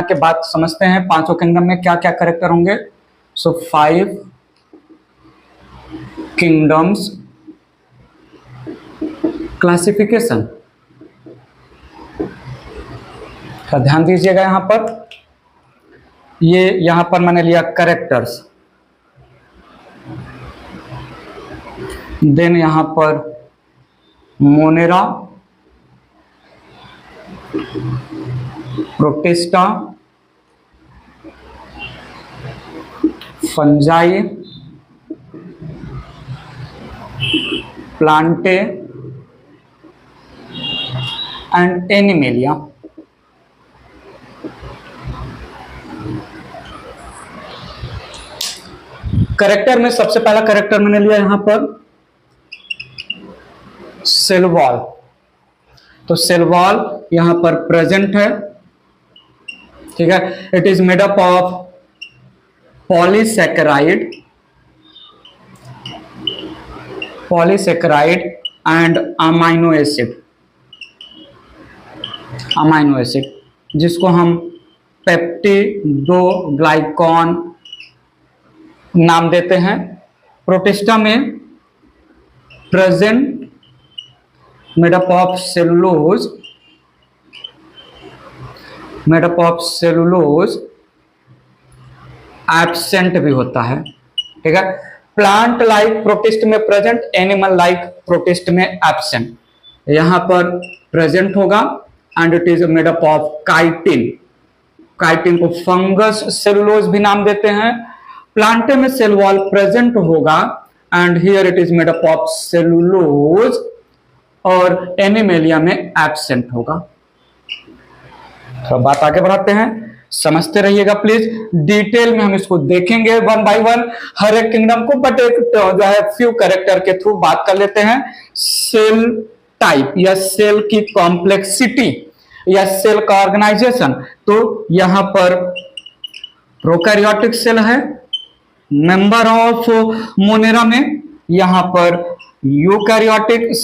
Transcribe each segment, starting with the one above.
के बाद समझते हैं पांचों किंगडम में क्या क्या कैरेक्टर होंगे। सो 5 किंगडम्स क्लासिफिकेशन का ध्यान दीजिएगा। यहां पर यहां पर मैंने लिया कैरेक्टर्स, देन यहां पर Monera, protista, fungi, Plantae and animalia. Character में सबसे पहला कैरेक्टर मैंने लिया यहां पर सेल वॉल। तो सेल वॉल यहां पर प्रेजेंट है, ठीक है। It is made up of polysaccharide and amino acid, जिसको हम पेप्टिडोग्लाइकॉन नाम देते हैं। प्रोटिस्टा में present made up of cellulose, absent भी होता है, ठीक है। प्लांट लाइक प्रोटिस्ट में प्रेजेंट, एनिमल लाइक प्रोटिस्ट में एब्सेंट। यहां पर प्रेजेंट होगा and it is made up of chitin को फंगस सेलुलोज भी नाम देते हैं। प्लांटे में सेल वॉल प्रेजेंट होगा and here it is made up of cellulose, और एनिमेलिया में एब्सेंट होगा। तो बात आगे बढ़ाते हैं, समझते रहिएगा प्लीज। डिटेल में हम इसको देखेंगे वन बाय वन हर एक किंगडम को, बट एक जो है फ्यू कैरेक्टर के थ्रू बात कर लेते हैं। सेल टाइप या सेल की कॉम्प्लेक्सिटी या सेल का ऑर्गेनाइजेशन। तो यहां पर प्रोकैरियोटिक सेल है, मेंबर ऑफ मोनेरा में। यहां पर यूकैरियोटिक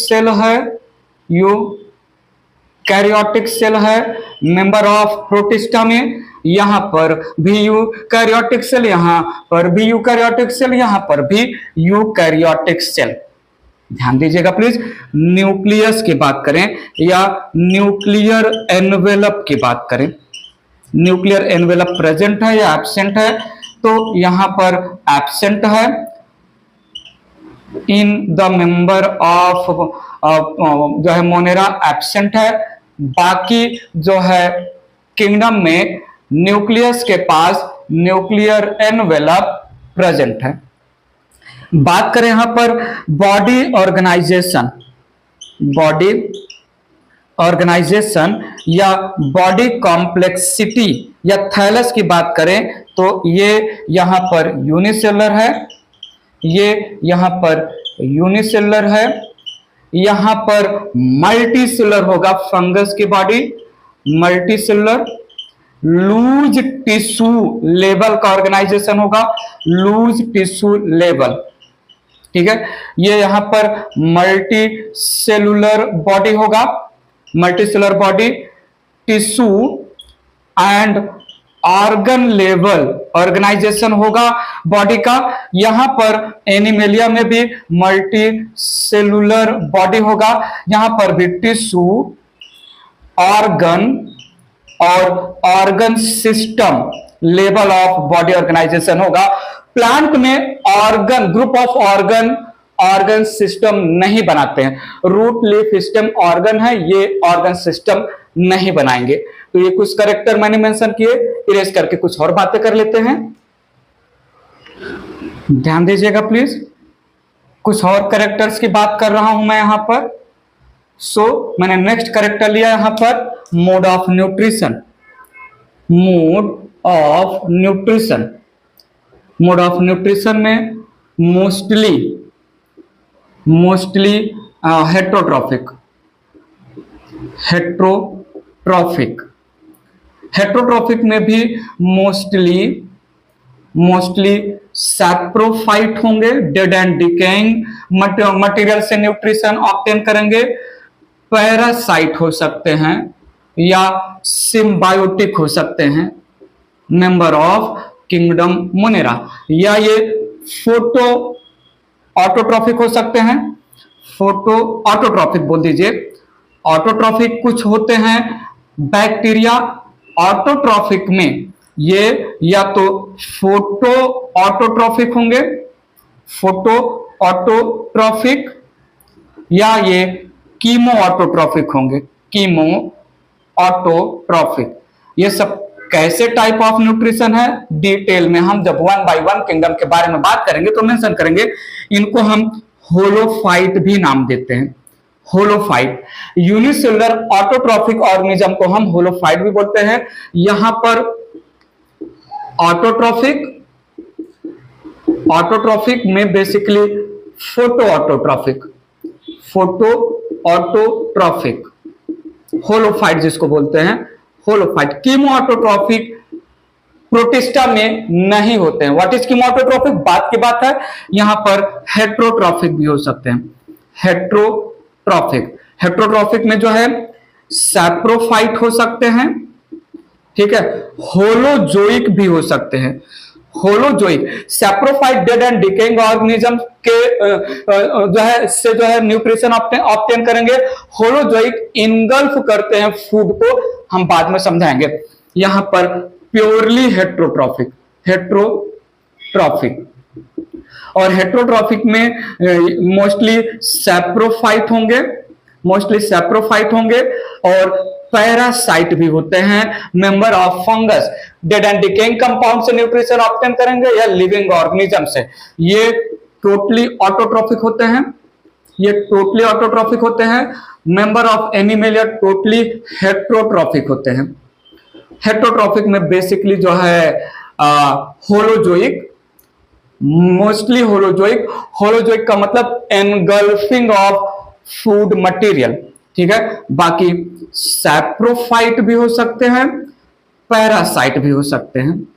सेल है, मेंबर ऑफ प्रोटिस्टा में। यहां पर भी यूकैरियोटिक सेल, यहां पर भी यूकैरियोटिक सेल, यहां पर भी यूकैरियोटिक सेल। ध्यान दीजिएगा प्लीज। न्यूक्लियस की बात करें या न्यूक्लियर एनवेलप की बात करें, न्यूक्लियर एनवेलप प्रेजेंट है या एब्सेंट है? तो यहां पर एब्सेंट है इन द मेंबर ऑफ जो है मोनेरा, एब्सेंट है। बाकी जो है किंगडम में न्यूक्लियस के पास न्यूक्लियर एनवेलप प्रेजेंट है। बात करें यहां पर बॉडी ऑर्गेनाइजेशन या बॉडी कॉम्प्लेक्सिटी या थैलस की बात करें तो ये यहां पर यूनिसेलुलर है, ये यहां पर यूनिसेलुलर है। यहां पर मल्टीसेलुलर होगा फंगस की body, multicellular. Loose tissue level का ऑर्गेनाइजेशन होगा, लूज टिश्यू लेवल, ठीक है। ये यहां पर मल्टी सेलुलर बॉडी होगा, multicellular body, tissue and organ level organization होगा बॉडी का। यहां पर एनिमेलिया में भी मल्टी सेलुलर बॉडी होगा, यहां पर भी टिश्यू, ऑर्गन और organ system level of body organization होगा। प्लांट में organ, group of organ system नहीं बनाते हैं। रूट लीफ स्टेम ऑर्गन है, ये ऑर्गन सिस्टम नहीं बनाएंगे। तो ये कुछ कैरेक्टर मैंने मेंशन किए, इरेज करके कुछ और बातें कर लेते हैं। ध्यान दीजिएगा प्लीज, कुछ और कैरेक्टर्स की बात कर रहा हूं मैं यहां पर। मैंने नेक्स्ट कैरेक्टर लिया यहां पर mode of nutrition. Mode of nutrition में मोस्टली हेट्रोट्रॉफिक में भी मोस्टली सैप्रोफाइट होंगे, डेड एंड डिकेइंग मटेरियल से न्यूट्रिशन ऑब्टेन करेंगे। पैरासाइट हो सकते हैं या सिम्बायोटिक हो सकते हैं, मेंबर ऑफ किंगडम मोनेरा। या ये फोटो ऑटोट्रॉफिक हो सकते हैं, फोटो ऑटोट्रॉफिक बोल दीजिए। ऑटोट्रॉफिक कुछ होते हैं बैक्टीरिया, ऑटोट्रॉफिक में ये या तो फोटो ऑटोट्रॉफिक होंगे, फोटो ऑटोट्रॉफिक, या ये कीमो ऑटोट्रॉफिक होंगे, कीमो ऑटोट्रॉफिक। ये सब कैसे टाइप ऑफ न्यूट्रिशन है डिटेल में हम जब 1 बाय 1 किंगडम के बारे में बात करेंगे तो मेंशन करेंगे। इनको हम होलोफाइट भी नाम देते हैं, होलोफाइट। यूनिसेलुलर ऑटोट्रॉफिक ऑर्गेनिज्म को हम होलोफाइट भी बोलते हैं। यहां पर ऑटोट्रॉफिक, ऑटोट्रॉफिक में basically photoautotrophic, photoautotrophic, holophyte जिसको बोलते हैं होलोफाइट। कीमो ऑटोट्रॉफिक प्रोटिस्टा में नहीं होते हैं। व्हाट इज कीमो ऑटोट्रॉफिक, बात की बात है। यहां पर हेट्रोट्रॉफिक भी हो सकते हैं, हेट्रोट्रॉफिक। हेट्रोट्रॉफिक में जो है सैप्रोफाइट हो सकते हैं, ठीक है, होलोजोइक भी हो सकते हैं, holozoic. Saprophyte dead and decaying organism के जो है से जो है न्यूट्रिशन ऑब्टेन करेंगे। होलोजोइक इनगल्फ करते हैं फूड को, हम बाद में समझाएंगे। यहां पर प्योरली हेट्रोट्रॉफिक, हेट्रोट्रॉफिक। और हेट्रोट्रॉफिक में मोस्टली सैप्रोफाइट होंगे, मोस्टली सैप्रोफाइट होंगे और पैरासाइट भी होते हैं, member of fungus. Dead and decaying compound से न्यूट्रिशन ऑब्टेन करेंगे या लिविंग ऑर्गेनिज्म से। ये टोटली ऑटोट्रॉफिक होते हैं, ये टोटली ऑटोट्रॉफिक होते हैं। Member of animal totally heterotrophic होते हैं। हेट्रोट्रॉफिक में बेसिकली जो है होलोजोइक, मोस्टली होलोजोइक। होलोजोइक का मतलब एनगल्फिंग ऑफ फूड मटेरियल, ठीक है। बाकी सैप्रोफाइट भी हो सकते हैं, पैरासाइट भी हो सकते हैं,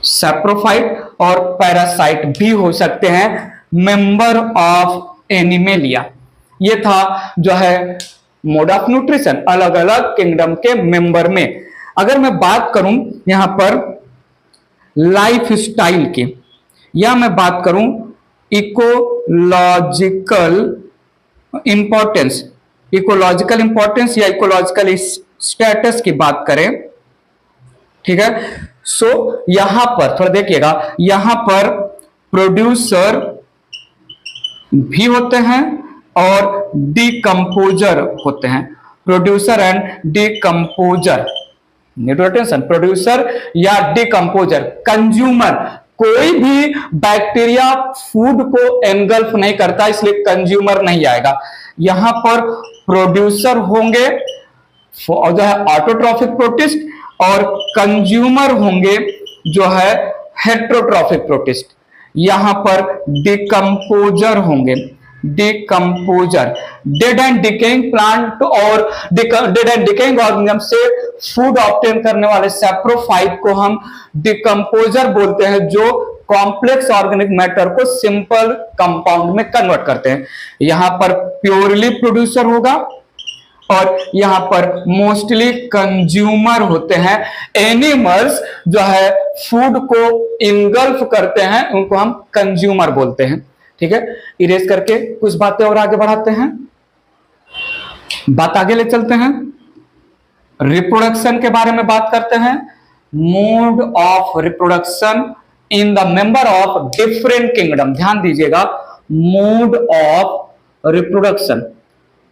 सैप्रोफाइट और पैरासाइट भी हो सकते हैं, मेंबर ऑफ एनिमेलिया। ये था जो है मोड ऑफ न्यूट्रिशन अलग अलग किंगडम के मेंबर में। अगर मैं बात करूं यहां पर लाइफ स्टाइल की, या मैं बात करूं इकोलॉजिकल इंपॉर्टेंस, इकोलॉजिकल इंपॉर्टेंस या इकोलॉजिकल स्टेटस की बात करें, ठीक है। सो यहां पर थोड़ा देखिएगा, यहां पर प्रोड्यूसर भी होते हैं और डिकम्पोजर होते हैं, producer and decomposer. Nutrition producer या डिकम्पोजर, कंज्यूमर। कोई भी बैक्टीरिया फूड को एनगल्फ नहीं करता, इसलिए कंज्यूमर नहीं आएगा। यहां पर प्रोड्यूसर होंगे जो है ऑटोट्रॉफिक प्रोटिस्ट, और कंज्यूमर होंगे जो है हेट्रोट्रॉफिक प्रोटिस्ट। यहां पर डिकम्पोजर होंगे, decomposer. Dead and decaying plant और डेड एंड डिकेइंग ऑर्गेनिज्म से फूड ऑब्टेन करने वाले सैप्रोफाइट को हम डिकम्पोजर बोलते हैं, जो कॉम्प्लेक्स ऑर्गेनिक मैटर को सिंपल कंपाउंड में कन्वर्ट करते हैं। यहां पर प्योरली प्रोड्यूसर होगा और यहां पर मोस्टली कंज्यूमर होते हैं। एनिमल्स जो है फूड को इनगल्फ करते हैं, उनको हम कंज्यूमर बोलते हैं, ठीक है। इरेज करके कुछ बातें और आगे बढ़ाते हैं, बात आगे ले चलते हैं। रिप्रोडक्शन के बारे में बात करते हैं। Mode of reproduction in the member of different kingdom. ध्यान दीजिएगा, mode of reproduction,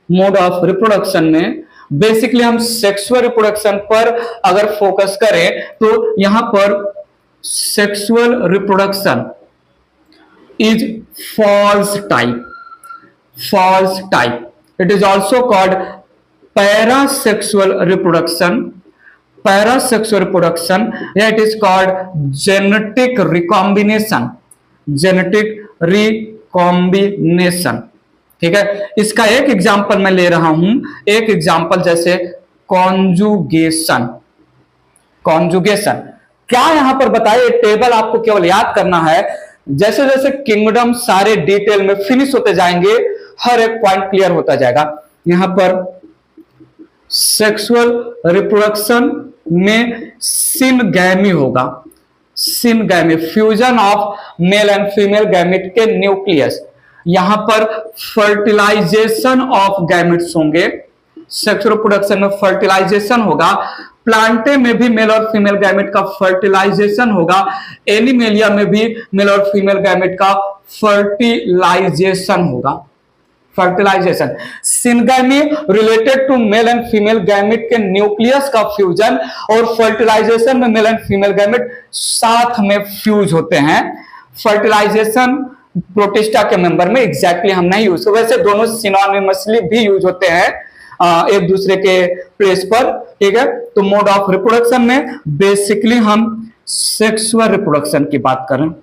mode of reproduction में बेसिकली हम सेक्सुअल रिप्रोडक्शन पर अगर फोकस करें तो यहां पर sexual reproduction is false type, false type. It is also called parasexual reproduction, parasexual reproduction. Yeah, it is called genetic recombination, genetic recombination, ठीक है। इसका एक एग्जांपल मैं ले रहा हूं, एक एग्जांपल जैसे कॉन्जुगेशन। कॉन्जुगेशन क्या यहां पर बताइए, टेबल आपको केवल याद करना है। जैसे जैसे किंगडम सारे डिटेल में फिनिश होते जाएंगे, हर एक पॉइंट क्लियर होता जाएगा। यहां पर सेक्सुअल रिप्रोडक्शन में सिनगैमी होगा, syngamy, fusion of male and female gamete के न्यूक्लियस। यहां पर फर्टिलाइजेशन ऑफ गैमेट्स होंगे, सेक्सुअल प्रोडक्शन में फर्टिलाइजेशन होगा, प्लांटे में भी मेल और फीमेल गैमेट का फर्टिलाइजेशन होगा, एनिमेलिया में भी मेल और फीमेल गैमेट का फर्टिलाइजेशन होगा, fertilization. Syngamy related to male and female gamete के न्यूक्लियस का फ्यूजन, और फर्टिलाइजेशन में मेल एंड फीमेल गैमेट साथ में फ्यूज होते हैं। फर्टिलाइजेशन प्रोटिस्टा के मेंबर में एग्जैक्टली हम नहीं यूज, वैसे दोनों सिनोनिमसली भी यूज होते हैं एक दूसरे के प्लेस पर, ठीक है। तो मोड ऑफ रिप्रोडक्शन में बेसिकली हम सेक्सुअल रिप्रोडक्शन की बात करें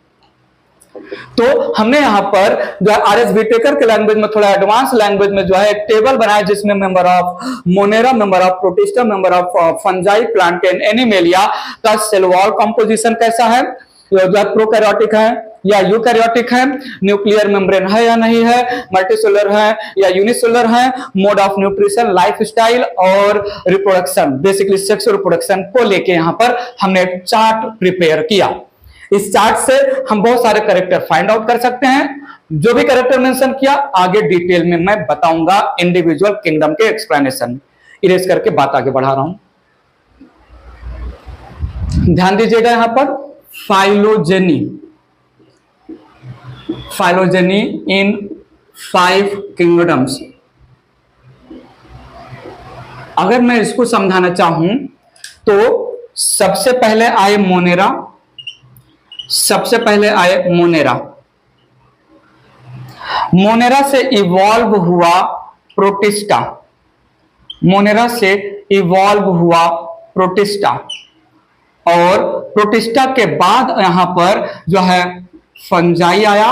तो हमने यहां पर जो है आर एस विटेकर के लैंग्वेज में, थोड़ा एडवांस लैंग्वेज में जो है एक टेबल बनाया जिसमें member of Monera, member of protista, member of fungi, plantain, animalia का सेल वॉल कंपोजिशन कैसा है, जो है प्रोकैरियोटिक है या यूकैरियोटिक है, न्यूक्लियर मेम्ब्रेन है या नहीं है, मल्टीसेलुलर है या यूनिसेलुलर है, मोड ऑफ न्यूट्रिशन, लाइफस्टाइल और रिप्रोडक्शन, बेसिकली सेक्सुअल रिप्रोडक्शन को लेके यहां पर हमने एक चार्ट प्रिपेयर किया। इस चार्ट से हम बहुत सारे कैरेक्टर फाइंड आउट कर सकते हैं। जो भी कैरेक्टर मेंशन किया आगे डिटेल में मैं बताऊंगा इंडिविजुअल किंगडम के एक्सप्लेनेशन। इरेज करके बात आगे बढ़ा रहा हूं, ध्यान दीजिएगा यहां पर फाइलोजेनी, फाइलोजेनी इन 5 किंगडम्स। अगर मैं इसको समझाना चाहूं तो सबसे पहले आए मोनेरा, सबसे पहले आए मोनेरा, मोनेरा से इवॉल्व हुआ प्रोटिस्टा, मोनेरा से इवॉल्व हुआ प्रोटिस्टा, और प्रोटिस्टा के बाद यहां पर जो है फंजाई आया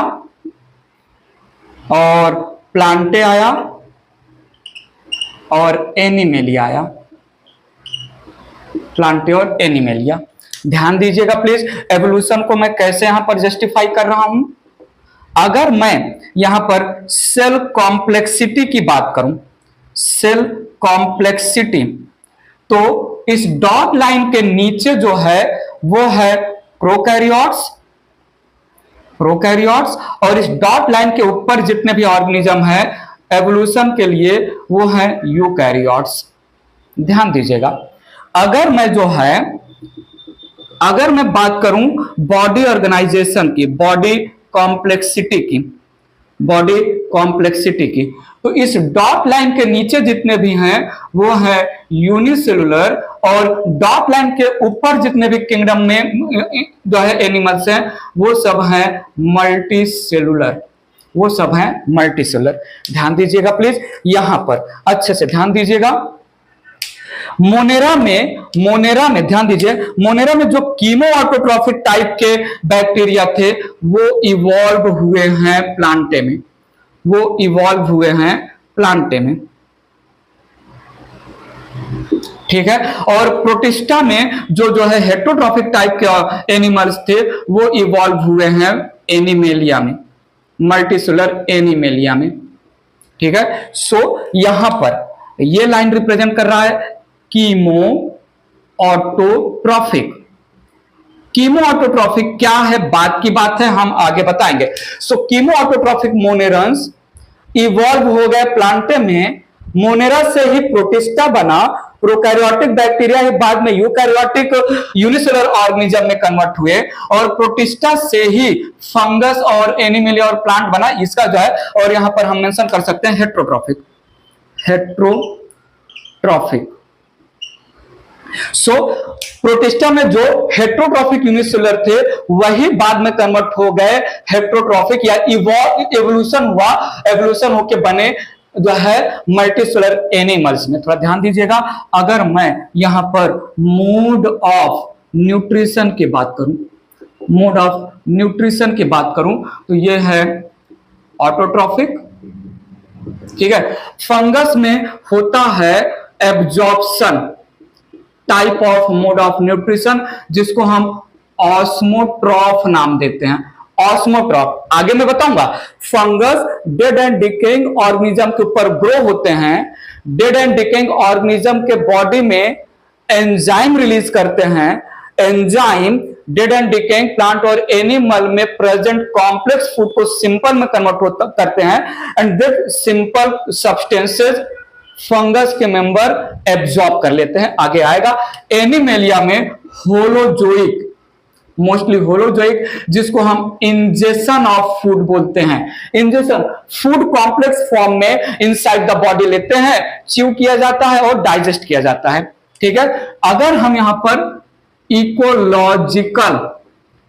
और प्लांटे आया और एनिमेलिया आया, प्लांटे और एनिमेलिया। ध्यान दीजिएगा प्लीज, एवोल्यूशन को मैं कैसे यहां पर जस्टिफाई कर रहा हूं। अगर मैं यहां पर सेल कॉम्प्लेक्सिटी की बात करूं, सेल कॉम्प्लेक्सिटी, तो इस डॉट लाइन के नीचे जो है वो है प्रोकैरियोट्स, प्रोकैरियोट्स, और इस डॉट लाइन के ऊपर जितने भी ऑर्गेनिज्म है एवोल्यूशन के लिए वो है यूकैरियोट्स। ध्यान दीजिएगा, अगर मैं जो है अगर मैं बात करूं बॉडी ऑर्गेनाइजेशन की, बॉडी कॉम्प्लेक्सिटी की, बॉडी कॉम्प्लेक्सिटी की, तो इस डॉट लाइन के नीचे जितने भी हैं वो है यूनिसेलुलर, और डॉट लाइन के ऊपर जितने भी किंगडम में जो है एनिमल्स हैं वो सब हैं मल्टीसेलुलर, वो सब हैं मल्टीसेलुलर। ध्यान दीजिएगा प्लीज, यहां पर अच्छे से ध्यान दीजिएगा। मोनेरा में ध्यान दीजिए, मोनेरा में जो कीमो ऑटोट्रॉफिक टाइप के बैक्टीरिया थे वो इवॉल्व हुए हैं प्लांटे में, वो इवॉल्व हुए हैं प्लांटे में, ठीक है। और प्रोटिस्टा में जो है हेटेरोट्रॉफिक टाइप के एनिमल्स थे वो इवॉल्व हुए हैं एनिमेलिया में, मल्टीसेलुलर एनिमेलिया में, ठीक है। सो यहां पर ये लाइन रिप्रेजेंट कर रहा है कीमो ऑटोट्रॉफिक। कीमो ऑटोट्रॉफिक क्या है, बात की बात है, हम आगे बताएंगे। सो कीमो ऑटोट्रॉफिक मोनेरन्स इवॉल्व हो गए प्लांटे में, मोनेरा से ही प्रोटिस्टा बना, प्रोकैरियोटिक बैक्टीरिया ही बाद में यूकैरियोटिक यूनिसेलुलर ऑर्गेनिज्म में कन्वर्ट हुए, और प्रोटिस्टा से ही फंगस और एनिमेलिया और प्लांट बना, इसका जो है, और यहां पर हम मेंशन कर सकते हैं हेटेरोट्रॉफिक, हेटेरोट्रॉफिक। सो प्रोटिस्टा में जो हेटेरोट्रॉफिक यूनिसेलुलर थे वही बाद में कन्वर्ट हो गए हेटेरोट्रॉफिक, या एवोल्यूशन हुआ, एवोल्यूशन होके बने जो है मल्टीसेलुलर एनिमल्स में। थोड़ा ध्यान दीजिएगा, अगर मैं यहां पर मोड ऑफ न्यूट्रिशन की बात करूं, मोड ऑफ न्यूट्रिशन की बात करूं तो यह है ऑटोट्रॉफिक, ठीक है। फंगस में होता है absorption type of mode of nutrition, जिसको हम ऑस्मोट्रॉफ नाम देते हैं, ऑस्मोट्रॉफ। आगे मैं बताऊंगा। Fungus dead and decaying organism के ऊपर ग्रो होते हैं, डेड एंड डिकेइंग ऑर्गेनिज्म के बॉडी में एंजाइम रिलीज करते हैं। Enzyme dead and decaying plant और एनिमल में प्रेजेंट कॉम्प्लेक्स फूड को सिंपल में कन्वर्ट करते हैं and this simple substances fungus के मेंबर एब्जॉर्ब कर लेते हैं। आगे आएगा एनिमेलिया में होलोजोइक, मोस्टली होलोजोइक, जिसको हम इंजेक्शन ऑफ फूड बोलते हैं। इंजेक्शन फूड कॉम्प्लेक्स फॉर्म में इनसाइड द बॉडी लेते हैं, च्यू किया जाता है और डाइजेस्ट किया जाता है। ठीक है, अगर हम यहां पर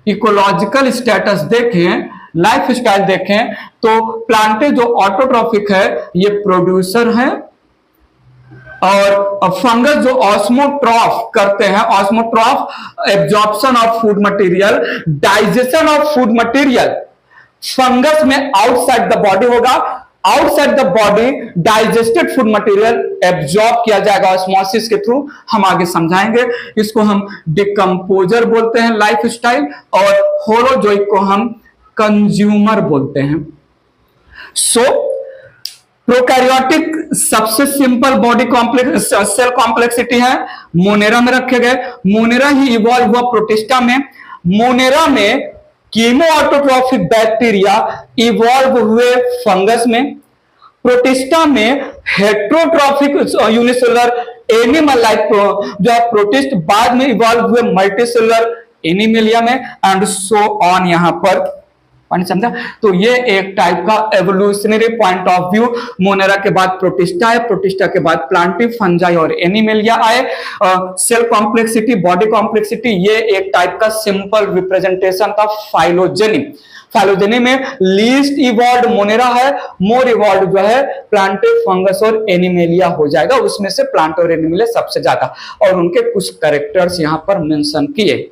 इकोलॉजिकल स्टेटस देखें, लाइफ स्टाइल देखें, तो प्लांटे जो ऑटोट्रॉफिक है ये प्रोड्यूसर है और फंगस जो ऑस्मोट्रॉफ करते हैं, osmotroph absorption of food material, digestion of food material fungus में आउटसाइड द बॉडी होगा। Outside the body digested food material absorb किया जाएगा ऑस्मोसिस के थ्रू। हम आगे समझाएंगे। इसको हम डिकम्पोजर बोलते हैं लाइफ स्टाइल, और होलोजोइक को हम कंज्यूमर बोलते हैं। सो प्रोकैरियोटिक सबसे simple body complex cell complexity है, मोनेरा में रखे गए। मोनेरा ही इवॉल्व हुआ प्रोटिस्टा में। मोनेरा में कीमो ऑटोट्रॉफिक बैक्टीरिया इवॉल्व हुए फंगस में। प्रोटिस्टा में हेट्रोट्रॉफिक यूनिसेलुलर एनिमल लाइक जो है प्रोटिस्ट बाद में इवॉल्व हुए मल्टीसेलुलर एनिमेलिया में, एंड सो ऑन। यहां पर पानी समझा? तो ये एक टाइप का evolutionary point of view. Monera के बाद प्रोटिस्टा है, प्रोटिस्टा के बाद प्लांटी, फंजाई और एनिमेलिया आए। सेल कॉम्प्लेक्सिटी, बॉडी कॉम्प्लेक्सिटी, ये एक टाइप का सिंपल रिप्रेजेंटेशन था फाइलोजेनी। फाइलोजेनी में लीस्ट इवॉल्व मोनेरा है, मोर इवॉल्व जो है प्लांटे, फंगस और एनिमेलिया हो जाएगा। उसमें से प्लांट और एनिमेलिया सबसे ज्यादा, और उनके कुछ कैरेक्टर्स यहां पर मेंशन किए।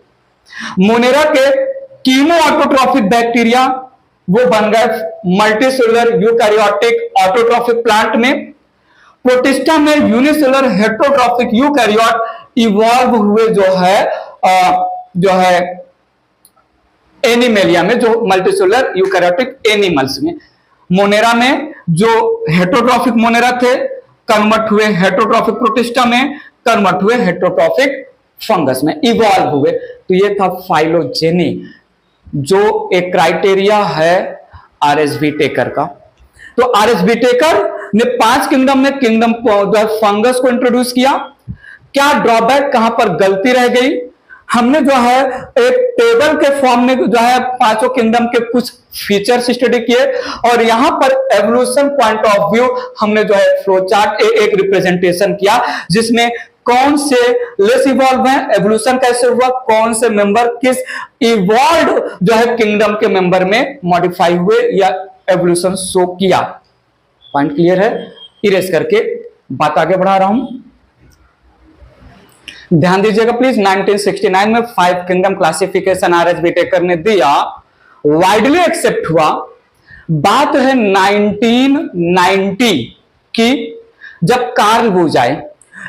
मोनेरा के कीमो ऑटोट्रॉफिक बैक्टीरिया वो बन गए मल्टीसेलुलर यूकैरियोटिक ऑटोट्रॉफिक प्लांट में। प्रोटिस्टा में यूनिसेलुलर हेट्रोट्रॉफिक यूकैरियोट इवॉल्व हुए जो है एनिमेलिया में, जो मल्टीसेलुलर यूकैरियोटिक एनिमल्स में। मोनेरा में जो हेट्रोट्रॉफिक मोनेरा थे कन्वर्ट हुए हेट्रोट्रॉफिक प्रोटिस्टा में, कन्वर्ट हुए हेट्रोट्रॉफिक फंगस में, इवॉल्व हुए। तो ये था फाइलोजेनी, जो एक क्राइटेरिया है आरएसबी टेकर का। तो आरएसबी टेकर ने 5 किंगडम में किंगडम फंगस को इंट्रोड्यूस किया। क्या ड्रॉबैक, कहां पर गलती रह गई? हमने जो है एक टेबल के फॉर्म में जो है 5 किंगडम के कुछ फीचर्स स्टडी किए, और यहां पर एवोल्यूशन पॉइंट ऑफ व्यू हमने जो है फ्लो चार्ट एक रिप्रेजेंटेशन किया, जिसमें कौन से लेस इवॉल्व हैं, एवोल्यूशन कैसे हुआ, कौन से मेंबर किस इवॉल्व जो है किंगडम के मेंबर में मॉडिफाई हुए या एवोल्यूशन शो किया। पॉइंट क्लियर है? इरेज करके बात आगे बढ़ा रहा हूं, ध्यान दीजिएगा प्लीज। 1969 में 5 किंगडम क्लासिफिकेशन आरएसबी टेकर ने दिया, वाइडली एक्सेप्ट हुआ। बात है 1990 की, जब कार्ल वुज आए।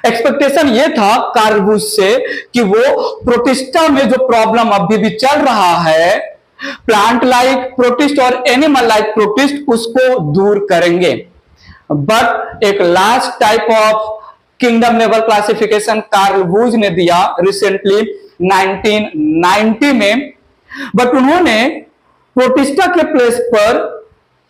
एक्सपेक्टेशन ये था कार्ल वुज से कि वो प्रोटिस्टा में जो प्रॉब्लम अभी भी चल रहा है, प्लांट लाइक प्रोटिस्ट और एनिमल लाइक प्रोटिस्ट, उसको दूर करेंगे। बट एक last type of kingdom level classification Carl Woese ने दिया रिसेंटली 1990 में, बट उन्होंने प्रोटिस्टा के प्लेस पर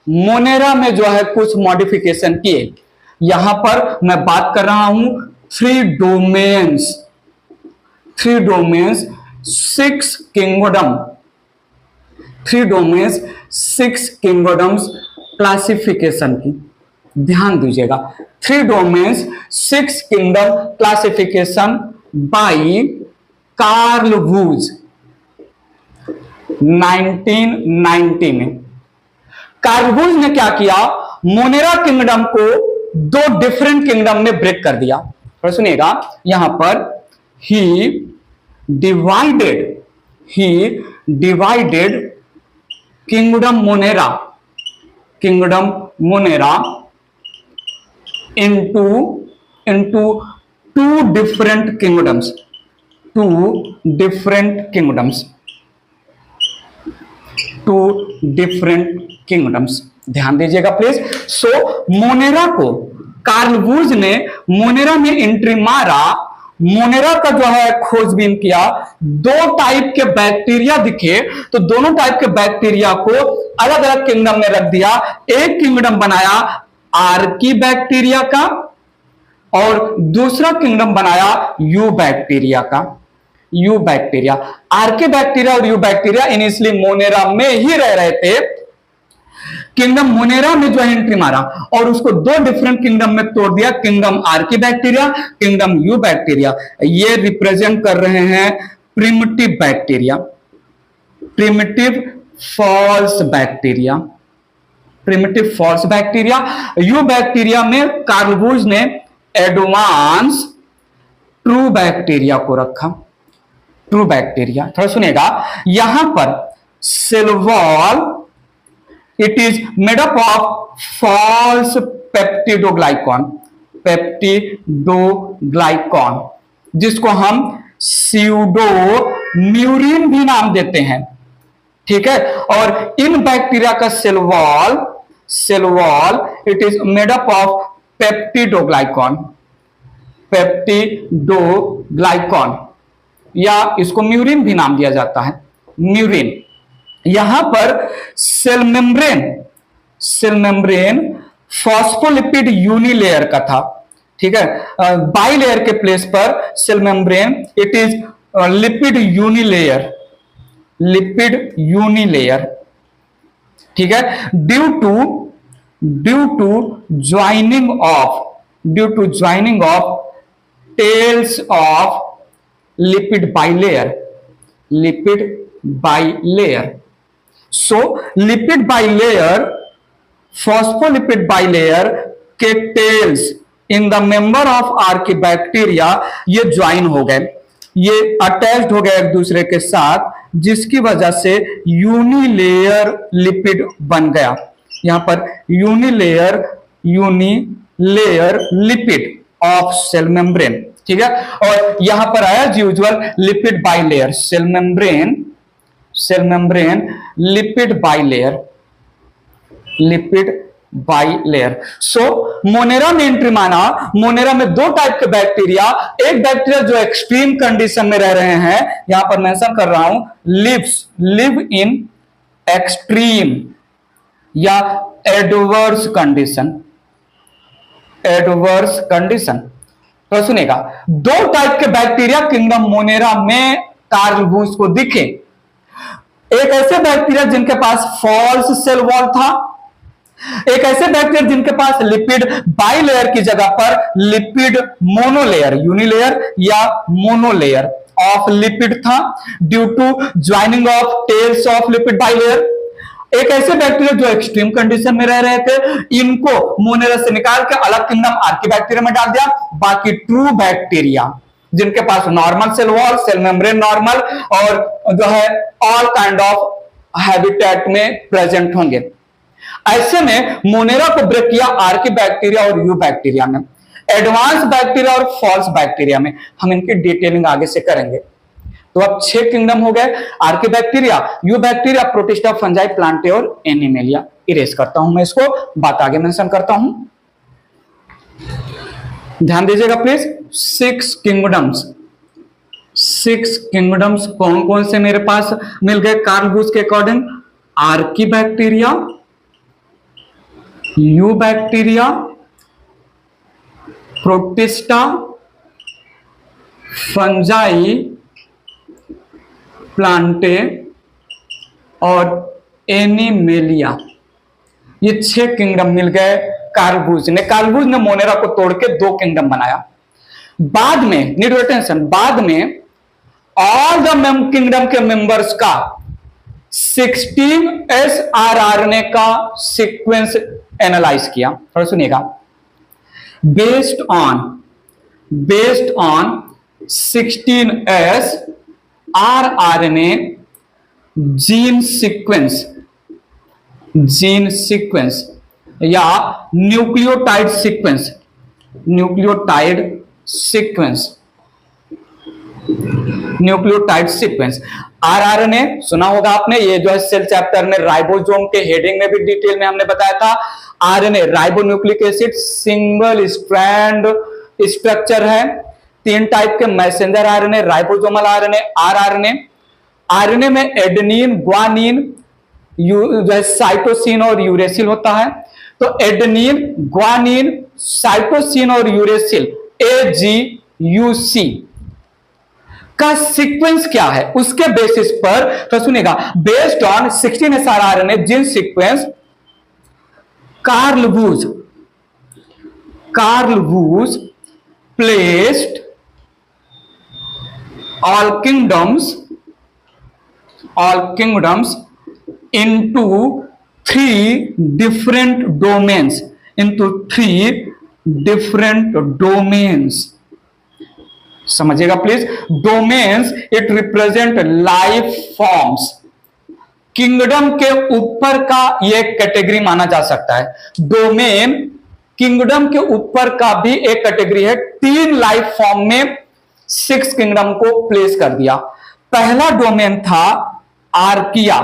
मोनेरा में जो है कुछ मॉडिफिकेशन किए। यहां पर मैं बात कर रहा हूं 3 domains, 6 kingdom, 3 domains 6 kingdoms classification की। ध्यान दीजिएगा, 3 domains 6 kingdom classification by Carl Woese 1990 में। कार्ल वुज ने क्या किया, मोनेरा किंगडम को 2 डिफरेंट किंगडम में ब्रेक कर दिया। और सुनिएगा, यहां पर ही divided kingdom Monera into 2 different kingdoms, 2 different kingdoms। ध्यान दीजिएगा प्लीज। सो मोनेरा को कार्ल वुज ने मोनेरा में एंट्री मारा मोनेरा का जो है खोजबीन किया, दो टाइप के बैक्टीरिया दिखे, तो दोनों टाइप के बैक्टीरिया को अलग अलग किंगडम में रख दिया। एक किंगडम बनाया आर्की बैक्टीरिया का और दूसरा किंगडम बनाया यू बैक्टीरिया का। यू बैक्टीरिया, आर्की बैक्टीरिया और यू बैक्टीरिया इनिशियली मोनेरा में ही रह रहे थे। किंगडम मोनेरा में जो एंट्री मारा और उसको दो डिफरेंट किंगडम में तोड़ दिया, kingdom archaebacteria, kingdom eubacteria. ये रिप्रेजेंट कर रहे हैं primitive bacteria, primitive false bacteria, primitive false bacteria. Eubacteria में कार्ल वुज ने एडवांस ट्रू बैक्टीरिया को रखा। ट्रू बैक्टीरिया, थोड़ा सुनिएगा, यहां पर cell wall it is made up of false peptidoglycan, peptidoglycan, जिसको हम स्यूडो म्यूरिन भी नाम देते हैं, ठीक है। और इन बैक्टीरिया का cell wall it is made up of peptidoglycan, peptidoglycan, या इसको म्यूरिन भी नाम दिया जाता है, म्यूरिन। यहां पर सेल मेम्ब्रेन फॉस्फोलिपिड यूनिलेयर का था, ठीक है। बाइलेयर के प्लेस पर cell membrane it is lipid unilayer, ठीक है। Due to joining of tails of lipid bilayer. So lipid bilayer, phospholipid bilayer के tails in the member of archaebacteria ये ज्वाइन हो गए, ये अटैच्ड हो गए एक दूसरे के साथ, जिसकी वजह से यूनिलेयर लिपिड बन गया। यहां पर unilayer lipid of cell membrane, ठीक है। और यहां पर आया as usual lipid bilayer, cell membrane lipid bilayer. So Monera में एंट्री माना, मोनेरा में दो टाइप के बैक्टीरिया, एक बैक्टीरिया जो एक्सट्रीम कंडीशन में रह रहे हैं, यहां पर मेंशन कर रहा हूं, लिव इन एक्सट्रीम या एडवर्स कंडीशन। तो सुनेगा, दो टाइप के बैक्टीरिया किंगडम मोनेरा में कार्ल वुज को दिखे। एक ऐसे बैक्टीरिया जिनके पास फॉल्स सेल वॉल था, एक ऐसे बैक्टीरिया जिनके पास लिपिड बाइलेयर की जगह पर लिपिड मोनोलेयर, यूनिलेयर या मोनोलेयर ऑफ लिपिड था, due to joining of tails of lipid bilayer. एक ऐसे बैक्टीरिया जो एक्सट्रीम कंडीशन में रह रहे थे, इनको मोनेरा से निकाल के अलग किंगडम आर्की बैक्टीरिया में डाल दिया। बाकी ट्रू बैक्टीरिया जिनके पास normal cell wall, cell membrane normal और जो है ऑल काइंड ऑफ हैबिटेट में प्रेजेंट होंगे, ऐसे में मोनेरा को ब्रेक किया आर्की बैक्टीरिया और यू बैक्टीरिया में। एडवांस बैक्टीरिया और फॉल्स बैक्टीरिया में हम इनकी डिटेलिंग आगे से करेंगे। तो अब 6 किंगडम हो गए, Archie bacteria, you bacteria, protista, fungi, Plantae और एनिमेलिया। इरेज करता हूं मैं इसको, बात आगे मेंशन करता हूं, ध्यान दीजिएगा प्लीज। 6 किंगडम्स कौन कौन से मेरे पास मिल गए कार्ल वुज के according? Archie bacteria, you bacteria, protista, fungi, Plantae और एनिमेलिया। ये 6 किंगडम मिल गए कार्ल वुज ने। कार्ल वुज ने मोनेरा को तोड़ के 2 किंगडम बनाया। बाद में, नीड अटेंशन, बाद में ऑल द किंगडम के मेंबर्स का 16 एसआरआरएनए का सीक्वेंस एनालाइज किया। थोड़ा सुनिएगा, बेस्ड ऑन 16 एसआरआरएनए जीन सीक्वेंस या न्यूक्लियोटाइड सीक्वेंस। आरआरएनए सुना होगा आपने, ये जो है सेल चैप्टर में राइबोसोम के हेडिंग में भी डिटेल में हमने बताया था। RNA ribonucleic acid single strand structure है, तीन टाइप के messenger RNA, ribosomal RNA, rRNA. RNA में एडेनिन, ग्वानिन, जो है साइटोसिन और यूरेसिल होता है। तो एडेनिन, ग्वानिन, साइटोसिन और यूरेसिल, AGUC का सीक्वेंस क्या है, उसके बेसिस पर तो सुनेगा, based on 16 SRRNA gene sequence, Carl Wood placed all kingdoms into three different domains, समझिएगा please. Domains it represent life forms, kingdom के ऊपर का ये कैटेगरी माना जा सकता है। डोमेन किंगडम के ऊपर का भी एक कैटेगरी है। 3 लाइफ फॉर्म में 6 किंगडम को प्लेस कर दिया। पहला डोमेन था आर्किया,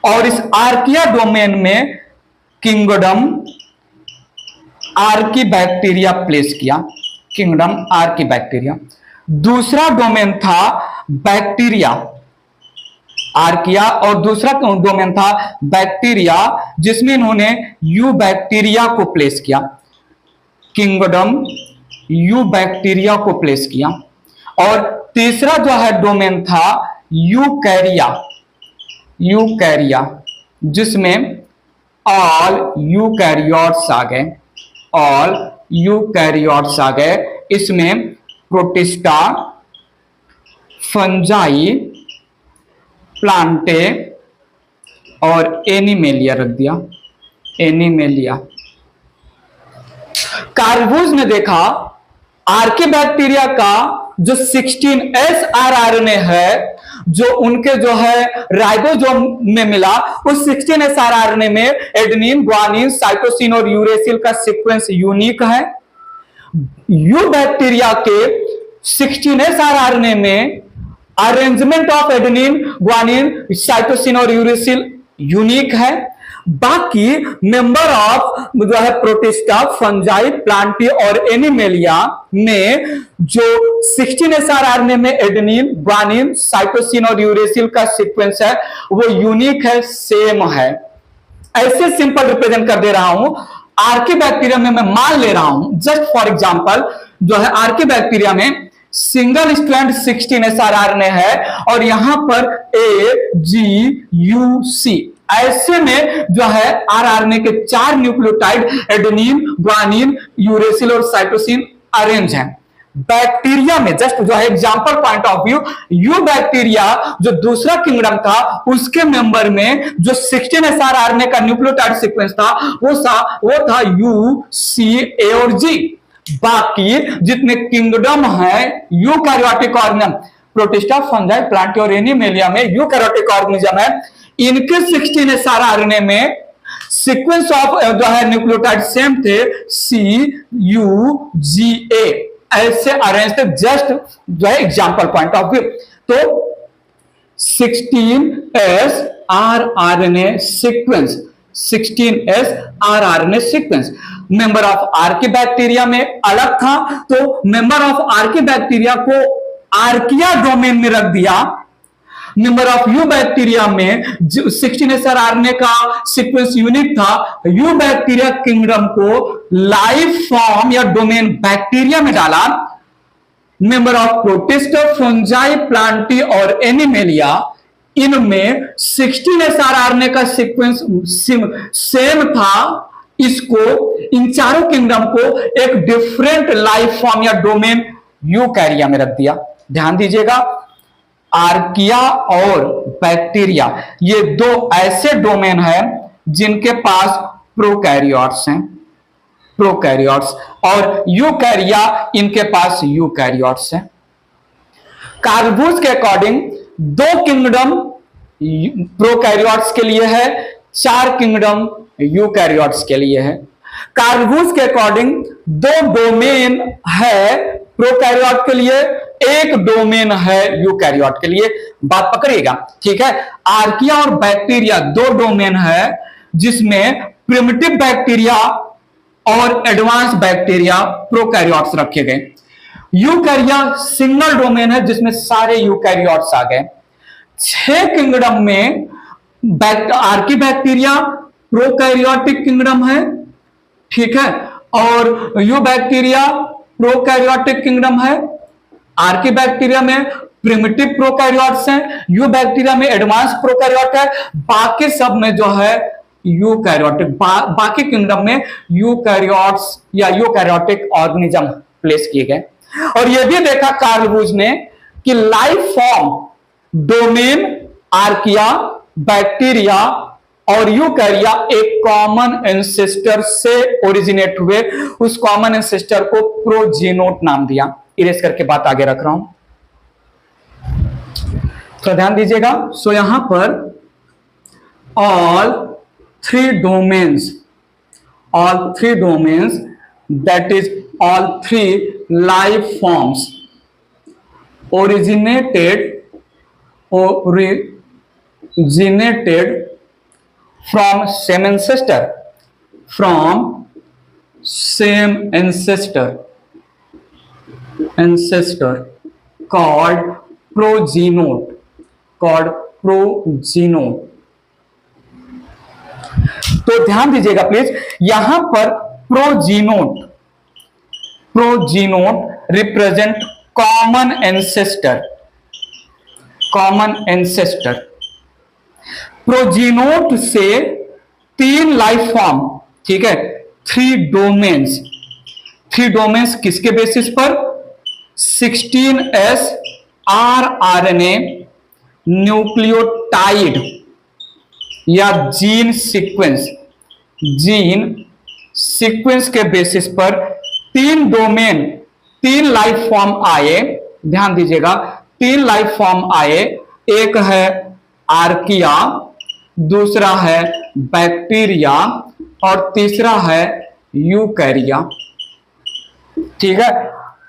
और इस आर्किया डोमेन में किंगडम आर्कीबैक्टीरिया प्लेस किया, किंगडम आर्कीबैक्टीरिया। दूसरा डोमेन था बैक्टीरिया, आर्किया, और दूसरा डोमेन था बैक्टीरिया, जिसमें इन्होंने यू बैक्टीरिया को प्लेस किया, किंगडम यू बैक्टीरिया को प्लेस किया। और तीसरा जो है डोमेन था यूकैरिया, जिसमें ऑल यूकैरियोट्स आ गए, ऑल यूकैरियोट्स आ गए। इसमें प्रोटिस्टा, फंजाई, प्लांटे और एनिमेलिया रख दिया, एनिमेलिया। कार्ल वुड ने देखा आर्कीबैक्टीरिया का जो 16S RRNA है, जो उनके जो है राइबोसोम में मिला, उस 16S RRNA में एडेनिन, ग्वानिन, साइटोसिन और यूरेसिल का सीक्वेंस यूनिक है। यू बैक्टीरिया के 16S RRNA में arrangement of adenine, guanine, cytosine और यूरेसिल यूनिक है। बाकी मेंबर ऑफ जो है प्रोटिस्टा, फंजाई, प्लांटी और एनिमेलिया में जो 16S RRNA में एडेनिन, ग्वानिन, साइटोसिन और यूरेसिल का सीक्वेंस है, वो यूनिक है, सेम है। ऐसे सिंपल रिप्रेजेंट कर दे रहा हूं। आर्कीबैक्टीरिया में मैं मान ले रहा हूं, जस्ट फॉर एग्जांपल, जो है आर्कीबैक्टीरिया में सिंगल स्ट्रैंड 16S RRNA है और यहां पर AGUC। ऐसे में जो है RRNA के 4 न्यूक्लियोटाइड एडेनिन, ग्वानिन, यूरेसिल और साइटोसिन अरेंज हैं। बैक्टीरिया में जस्ट जो है example point of view, you bacteria जो दूसरा किंगडम था, उसके मेंबर में जो 16S RRNA का न्यूक्लियोटाइड सीक्वेंस था, वो था UC, A और G। बाकी जितने किंगडम है eukaryotic organism, protista, fungi, Plantae और एनिमेलिया में यूकैरियोटिक ऑर्गेनिज्म है, इनके 16S RRNA में सीक्वेंस ऑफ जो है न्यूक्लियोटाइड सेम थे, CUGA। ऐसे अरेंज थे, जस्ट जो है एग्जांपल पॉइंट ऑफ व्यू। तो 16S RRNA sequence, 16S RRNA sequence member of archaebacteria में अलग था, तो मेंबर ऑफ आर्कीबैक्टीरिया को आर्किया डोमेन में रख दिया। मेंबर ऑफ यू बैक्टीरिया में 16S RRNA का सीक्वेंस यूनिक था, यू बैक्टीरिया किंगडम को लाइफ फॉर्म या डोमेन बैक्टीरिया में डाला। Member of protista, fungi, Plantae और एनिमेलिया, इनमें 16S RRNA का सीक्वेंस सेम था। इसको, इन चारों किंगडम को एक डिफरेंट लाइफ फॉर्म या डोमेन यूकैरिया में रख दिया। ध्यान दीजिएगा, आर्किया और बैक्टीरिया ये 2 ऐसे डोमेन हैं जिनके पास प्रोकैरियोट्स हैं, प्रोकैरियोट्स, और यूकैरिया इनके पास यूकैरियोट्स हैं। कार्ल वुड के अकॉर्डिंग 2 किंगडम प्रोकैरियोट्स के लिए है, 4 किंगडम यूकैरियोट्स के लिए है। कार्ल वुड के अकॉर्डिंग 2 डोमेन है प्रोकैरियोट के लिए, 1 डोमेन है यूकैरियोट के लिए। बात पकड़िएगा, ठीक है। आर्किया और बैक्टीरिया 2 डोमेन है, जिसमें प्रिमिटिव बैक्टीरिया और एडवांस बैक्टीरिया प्रोकैरियोट्स रखे गए। यूकैरिया सिंगल डोमेन है जिसमें सारे यूकैरियोट्स आ गए। 6 किंगडम में आर्कीबैक्टीरिया प्रोकैरियोटिक किंगडम है, ठीक है, और यूबैक्टीरिया प्रोकैरियोटिक किंगडम है। आर्कीबैक्टीरिया में प्रिमिटिव प्रोकैरियोट्स हैं, यूबैक्टीरिया में एडवांस प्रोकैरियोट है, बाकी सब में जो है यूकैरियोटिक, बाकी किंगडम में यूकैरियोट्स या यूकैरियोटिक ऑर्गेनिज्म प्लेस किए गए। और यह भी देखा कार्ल वुज ने कि life form domain archaea, bacteria और यूकैरिया एक कॉमन एंसेस्टर से ओरिजिनेट हुए। उस कॉमन एंसेस्टर को प्रोजीनोट नाम दिया। इरेज करके बात आगे रख रहा हूं, तो ध्यान दीजिएगा। सो यहां पर all three domains that is all three life forms originated from same ancestor called progenote. तो ध्यान दीजिएगा प्लीज, यहां पर प्रोजीनोट रिप्रेजेंट कॉमन एंसेस्टर। प्रोजीनोट से 3 लाइफ फॉर्म, ठीक है, 3 डोमेन्स किसके बेसिस पर? 16S rRNA न्यूक्लियोटाइड या जीन सीक्वेंस के बेसिस पर 3 लाइफ फॉर्म आए। ध्यान दीजिएगा, 3 लाइफ फॉर्म आए। एक है आर्किया, दूसरा है बैक्टीरिया और तीसरा है यूकैरिया, ठीक है।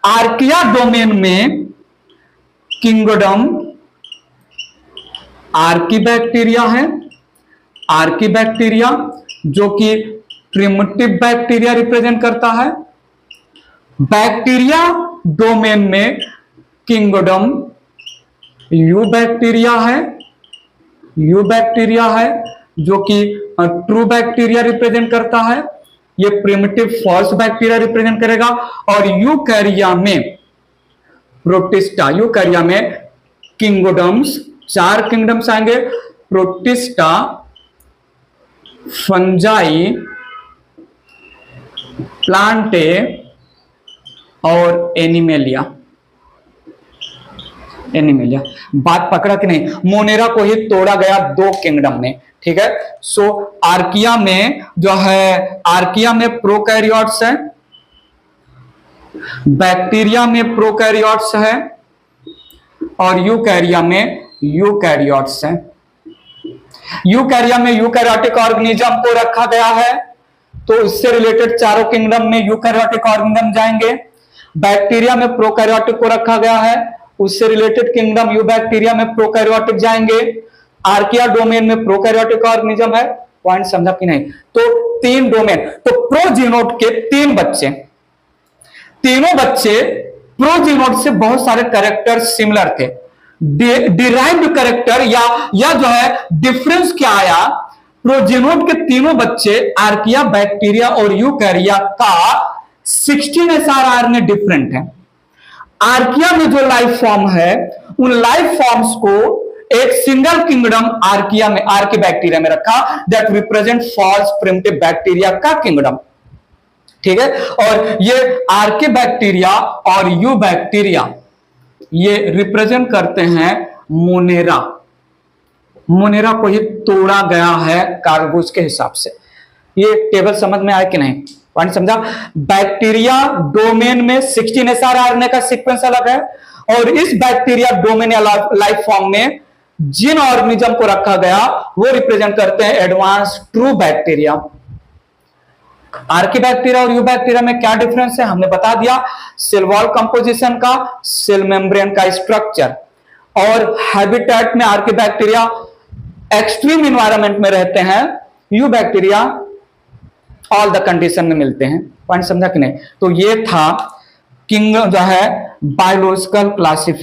आर्किया डोमेन में किंगडम आर्कीबैक्टीरिया है, आर्कीबैक्टीरिया जो कि प्रिमिटिव बैक्टीरिया रिप्रेजेंट करता है। बैक्टीरिया डोमेन में किंगडम यूबैक्टीरिया है जो कि ट्रू बैक्टीरिया रिप्रेजेंट करता है, ये प्रिमिटिव फॉल्स बैक्टीरिया रिप्रेजेंट करेगा। और यूकैरिया में प्रोटिस्टा, यूकैरिया में किंगडम्स, 4 किंगडम्स आएंगे, प्रोटिस्टा, फंजाई, प्लांटे और एनिमेलिया। बात पकड़ा कि नहीं? मोनेरा को ही तोड़ा गया 2 किंगडम में, ठीक है। सो आर्किया में जो है, आर्किया में प्रोकैरियोट्स है, बैक्टीरिया में प्रोकैरियोट्स है और यूकैरिया में यूकैरियोट्स है। यूकैरिया में यूकैरियोटिक ऑर्गेनिज्म को रखा गया है, तो इससे रिलेटेड चारों किंगडम में यूकैरियोटिक ऑर्गेनिज्म जाएंगे। बैक्टीरिया में प्रोकैरियोटिक को रखा गया है, उससे रिलेटेड किंगडम यूबैक्टीरिया में प्रोकैरियोटिक जाएंगे। आर्किया डोमेन में प्रोकैरियोटिक ऑर्गेनिज्म है। पॉइंट समझा कि नहीं? तो 3 डोमेन, तो प्रोजीनोट के 3 बच्चे, तीनों बच्चे प्रोजीनोट से बहुत सारे कैरेक्टर सिमिलर थे। डिराइव्ड कैरेक्टर या जो है डिफरेंस क्या आया, प्रोजीनोट के तीनों बच्चे आर्किया, बैक्टीरिया और यूकैरिया का 16SR RNA डिफरेंट है। आर्किया में जो लाइफ फॉर्म है, उन लाइफ फॉर्म्स को एक सिंगल किंगडम आर्किया में, आर्की बैक्टीरिया में रखा, that represent false primitive bacteria का किंगडम, ठीक है। और ये आर्की बैक्टीरिया और यू बैक्टीरिया ये रिप्रेजेंट करते हैं मोनेरा। मोनेरा को ही तोड़ा गया है कार्ल वुज के हिसाब से। ये टेबल समझ में आया कि नहीं? पॉइंट समझा? बैक्टीरिया डोमेन में 16SR RNA का सीक्वेंस अलग है, और इस बैक्टीरिया डोमेन या लाइफ फॉर्म में जिन ऑर्गेनिज्म को रखा गया वो रिप्रेजेंट करते हैं advance true bacteria. Archie bacteria और यू बैक्टीरिया में क्या डिफरेंस है हमने बता दिया। सेल वॉल कंपोजिशन का, सेल मेम्ब्रेन का स्ट्रक्चर, और हैबिटेट में आर्की बैक्टीरिया एक्सट्रीम इन्वायरमेंट में रहते हैं, you bacteria all the condition में मिलते हैं। पॉइंट समझा कि नहीं? तो ये था किंग जो है बायोलॉजिकल क्लासिफिकेशन